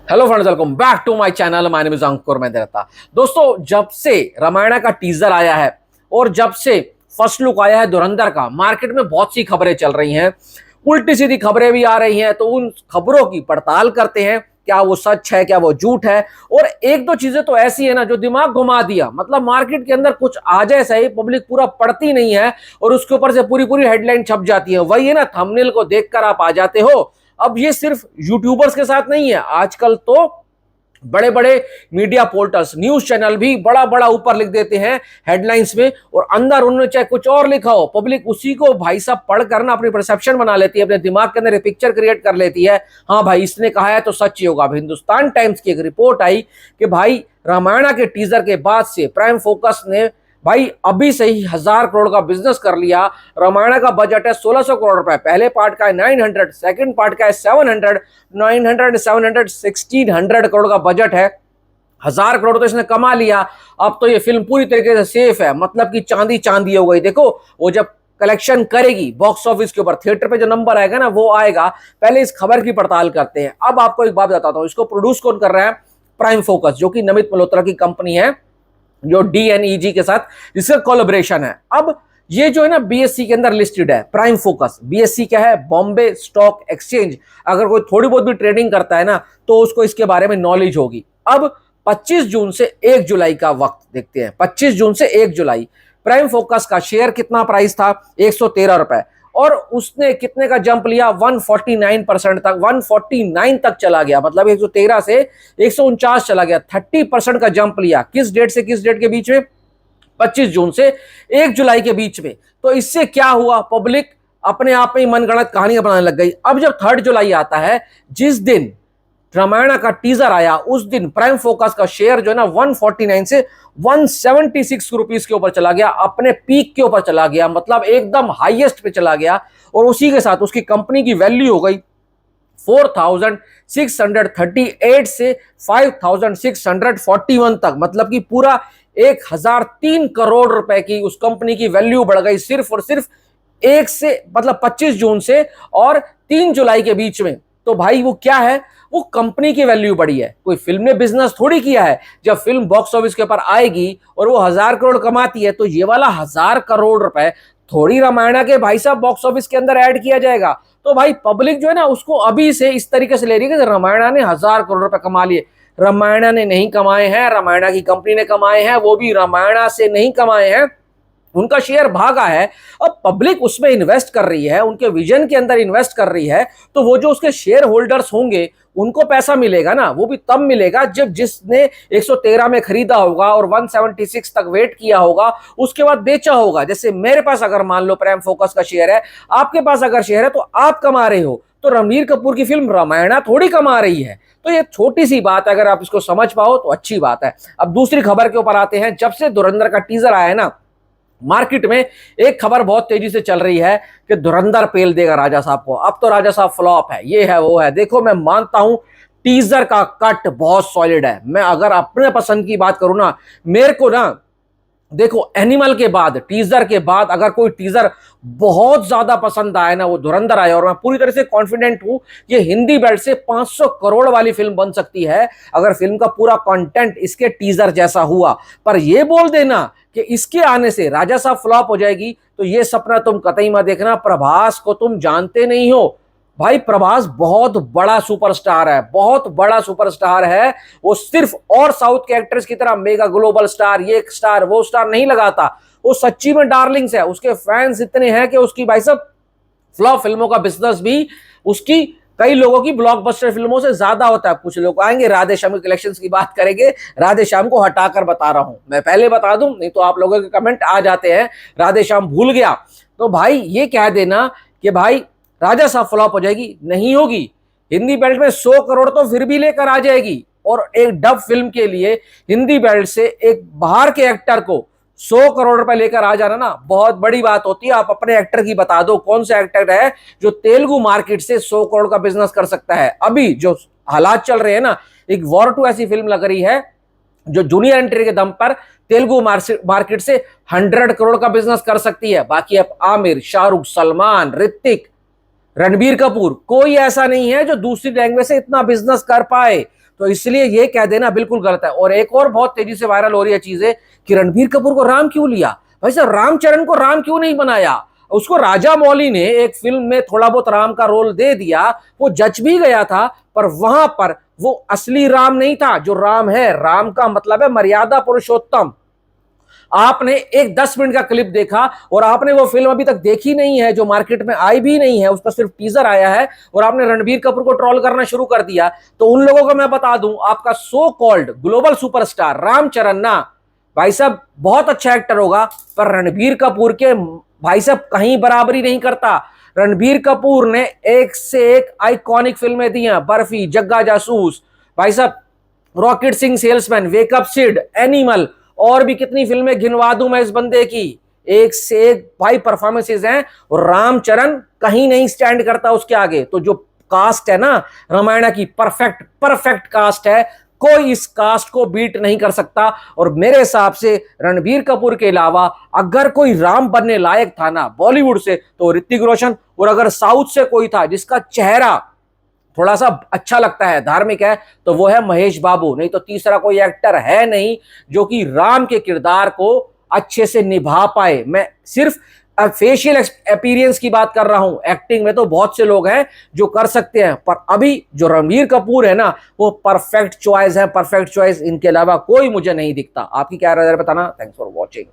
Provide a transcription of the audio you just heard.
Hello friends, welcome back to my channel. My name is Ankur Mehta. दोस्तों, जब से रामायण का टीजर आया है और जब से फर्स्ट लुक आया है धुरंधर का, मार्केट में बहुत सी खबरें चल रही हैं, उल्टी सीधी खबरें भी आ रही हैं। तो उन खबरों की पड़ताल करते हैं, क्या वो सच है, क्या वो झूठ है। और एक दो चीजें तो ऐसी है ना जो दिमाग घुमा दिया, मतलब मार्केट के अंदर कुछ आ जाए सही, पब्लिक पूरा पढ़ती नहीं है और उसके ऊपर से पूरी पूरी हेडलाइन छप जाती है। वही है ना, थंबनेल को देखकर आप आ जाते हो। अब ये सिर्फ यूट्यूबर्स के साथ नहीं है, आजकल तो बड़े बड़े मीडिया पोर्टल्स, न्यूज चैनल भी बड़ा बड़ा ऊपर लिख देते हैं हेडलाइंस में, और अंदर उन्होंने चाहे कुछ और लिखा हो, पब्लिक उसी को भाई साहब पढ़ कर ना अपनी परसेप्शन बना लेती है, अपने दिमाग के अंदर एक पिक्चर क्रिएट कर लेती है। हाँ भाई, इसने कहा है तो सच ही होगा। अब हिंदुस्तान टाइम्स की एक रिपोर्ट आई कि भाई रामायण के टीजर के बाद से प्राइम फोकस ने भाई अभी से ही 1000 करोड़ का बिजनेस कर लिया। रामायण का बजट है 1600 करोड़ रुपए, पहले पार्ट का है 900, सेकंड पार्ट का है 700, 900, 700, 1600 करोड़ का बजट है। 1000 करोड़ तो इसने कमा लिया। अब तो ये फिल्म पूरी तरीके से सेफ है, मतलब कि चांदी चांदी हो गई। देखो, वो जब कलेक्शन करेगी बॉक्स ऑफिस के ऊपर, थिएटर पे जो नंबर आएगा ना वो आएगा। पहले इस खबर की पड़ताल करते हैं। अब आपको एक बात बताता हूं, इसको प्रोड्यूस कौन कर रहा है? प्राइम फोकस, जो कि नमित मल्होत्रा की कंपनी है, जो DNEG के साथ जिसका कोलैबोरेशन है। अब ये जो है ना BSE के अंदर लिस्टेड है प्राइम फोकस। BSE क्या है? Bombay stock exchange. अगर कोई थोड़ी बहुत भी ट्रेडिंग करता है ना तो उसको इसके बारे में नॉलेज होगी। अब 25 जून से 1 जुलाई का वक्त देखते हैं। 25 जून से 1 जुलाई प्राइम फोकस का शेयर कितना प्राइस था? 113 रुपए, और उसने कितने का जंप लिया? 149% तक, 149 तक चला गया, मतलब 113 से 149 चला गया। 30% का जंप लिया। किस डेट से किस डेट के बीच में? 25 जून से 1 जुलाई के बीच में। तो इससे क्या हुआ? पब्लिक अपने आप में ही मनगढ़ंत कहानियां बनाने लग गई। अब जब 3 जुलाई आता है, जिस दिन रामायण का टीजर आया, उस दिन प्राइम फोकस का शेयर जो है ना 149 से 176 रुपीस के ऊपर चला गया, अपने पीक के ऊपर चला गया, मतलब एकदम हाईएस्ट पे चला गया। और उसी के साथ उसकी कंपनी की वैल्यू हो गई 4638 से 5641 तक, मतलब कि पूरा 1003 करोड़ रुपए की उस कंपनी की वैल्यू बढ़ गई, सिर्फ और सिर्फ एक से, मतलब 25 जून से और 3 जुलाई के बीच में। तो भाई वो क्या है? वो कंपनी की वैल्यू बढ़ी है, कोई फिल्म ने बिजनेस थोड़ी किया है। जब फिल्म बॉक्स ऑफिस के ऊपर आएगी और वो 1000 करोड़ कमाती है, तो ये वाला 1000 करोड़ रुपए थोड़ी रामायण के भाई साहब बॉक्स ऑफिस के अंदर ऐड किया जाएगा। तो भाई पब्लिक जो है ना उसको अभी से इस तरीके से ले रही है कि रामायण ने 1000 करोड़ रुपए कमा लिए। रामायण ने नहीं कमाए हैं, रामायण की कंपनी ने कमाए हैं, वो भी रामायण से नहीं कमाए हैं, उनका शेयर भागा है। अब पब्लिक उसमें इन्वेस्ट कर रही है, उनके विजन के अंदर इन्वेस्ट कर रही है, तो वो जो उसके शेयर होल्डर्स होंगे उनको पैसा मिलेगा ना, वो भी तब मिलेगा जब जिसने 113 में खरीदा होगा और 176 तक वेट किया होगा, उसके बाद बेचा होगा। जैसे मेरे पास अगर मान लो प्राइम फोकस का शेयर है, आपके पास अगर शेयर है, तो आप कमा रहे हो, तो रणबीर कपूर की फिल्म रामायण थोड़ी कमा रही है। तो ये छोटी सी बात है, अगर आप इसको समझ पाओ तो अच्छी बात है। अब दूसरी खबर के ऊपर आते हैं। जब से धुरंधर का टीजर आया है ना, मार्केट में एक खबर बहुत तेजी से चल रही है कि धुरंधर पेल देगा राजा साहब को। अब तो राजा साहब फ्लॉप है, ये है वो है। देखो, मैं मानता हूं टीजर का कट बहुत सॉलिड है। मैं अगर अपने पसंद की बात करूं ना, मेरे को ना देखो, एनिमल के बाद, टीजर के बाद अगर कोई टीजर बहुत ज्यादा पसंद आए ना, वो धुरंधर आए। और मैं पूरी तरह से कॉन्फिडेंट हूं ये हिंदी बेल्ट से 500 करोड़ वाली फिल्म बन सकती है अगर फिल्म का पूरा कंटेंट इसके टीजर जैसा हुआ। पर ये बोल देना कि इसके आने से राजा साहब फ्लॉप हो जाएगी, तो ये सपना तुम कतई मत देखना। प्रभास को तुम जानते नहीं हो भाई, प्रभास बहुत बड़ा सुपरस्टार है, बहुत बड़ा सुपरस्टार है। वो सिर्फ और साउथ के एक्टर्स की तरह मेगा ग्लोबल स्टार, ये स्टार वो स्टार नहीं लगाता। वो सच्ची में डार्लिंग्स है, उसके फैंस इतने हैं कि उसकी भाई साहब फ्लॉप फिल्मों का बिजनेस भी उसकी कई लोगों की ब्लॉकबस्टर फिल्मों से ज्यादा होता है। कुछ लोग आएंगे, राधे श्याम के कलेक्शंस की बात करेंगे, राधे श्याम को हटाकर बता रहा हूं, मैं पहले बता दूं, नहीं तो आप लोगों के कमेंट आ जाते हैं राधे श्याम भूल गया। तो भाई ये कह देना कि भाई राजा साहब फ्लॉप हो जाएगी, नहीं होगी। हिंदी बेल्ट में 100 करोड़ तो फिर भी लेकर आ जाएगी। और एक डब फिल्म के लिए हिंदी बेल्ट से एक बाहर के एक्टर को 100 करोड़ रुपए लेकर आ जाना ना बहुत बड़ी बात होती है। आप अपने एक्टर की बता दो, कौन सा एक्टर है जो तेलुगु मार्केट से 100 करोड़ का बिजनेस कर सकता है। अभी जो हालात चल रहे हैं ना, एक वॉर 2 ऐसी फिल्म लग रही है जो जूनियर एंट्री के दम पर तेलुगु मार्केट से 100 करोड़ का बिजनेस कर सकती है। बाकी अब आमिर, शाहरुख, सलमान, ऋतिक, रणबीर कपूर, कोई ऐसा नहीं है जो दूसरी लैंग्वेज से इतना बिजनेस कर पाए। तो इसलिए ये कह देना बिल्कुल गलत है। और एक और बहुत तेजी से वायरल हो रही है चीजें कि रणबीर कपूर को राम क्यों लिया। भाई साहब, रामचरण को राम क्यों नहीं बनाया। उसको राजा मौली ने एक फिल्म में थोड़ा बहुत राम का रोल दे दिया, वो जच भी गया था, पर वहां पर वो असली राम नहीं था। जो राम है, राम का मतलब है मर्यादा पुरुषोत्तम। आपने एक 10 मिनट का क्लिप देखा और आपने वो फिल्म अभी तक देखी नहीं है, जो मार्केट में आई भी नहीं है, उसका सिर्फ टीजर आया है, और आपने रणबीर कपूर को ट्रोल करना शुरू कर दिया। तो उन लोगों को मैं बता दूं, आपका so called global superstar Ramcharan ना, भाई साहब बहुत अच्छा एक्टर होगा, पर रणबीर कपूर के भाई साहब कहीं बराबरी नहीं करता। रणबीर कपूर ने एक से एक आइकॉनिक फिल्में दी हैं, बर्फी, जग्गा जासूस, भाई साहब rocket Singh salesman, wake up Sid, animal, और भी कितनी फिल्में गिनवा दूं मैं इस बंदे की। एक से एक भाई परफॉर्मेंसेज हैं, और रामचरण कहीं नहीं स्टैंड करता उसके आगे। तो जो कास्ट है ना रामायण की, परफेक्ट परफेक्ट कास्ट है, कोई इस कास्ट को बीट नहीं कर सकता। और मेरे हिसाब से रणबीर कपूर के अलावा अगर कोई राम बनने लायक था ना बॉलीवुड से, तो ऋतिक रोशन, और अगर साउथ से कोई था जिसका चेहरा थोड़ा सा अच्छा लगता है, धार्मिक है, तो वो है महेश बाबू। नहीं तो तीसरा कोई एक्टर है नहीं जो कि राम के किरदार को अच्छे से निभा पाए। मैं सिर्फ फेशियल अपीयरेंस की बात कर रहा हूं, एक्टिंग में तो बहुत से लोग हैं जो कर सकते हैं, पर अभी जो रणबीर कपूर है ना, वो परफेक्ट चॉइस है, परफेक्ट चॉइस। इनके अलावा कोई मुझे नहीं दिखता। आपकी क्या राय है बताना। Thanks for watching.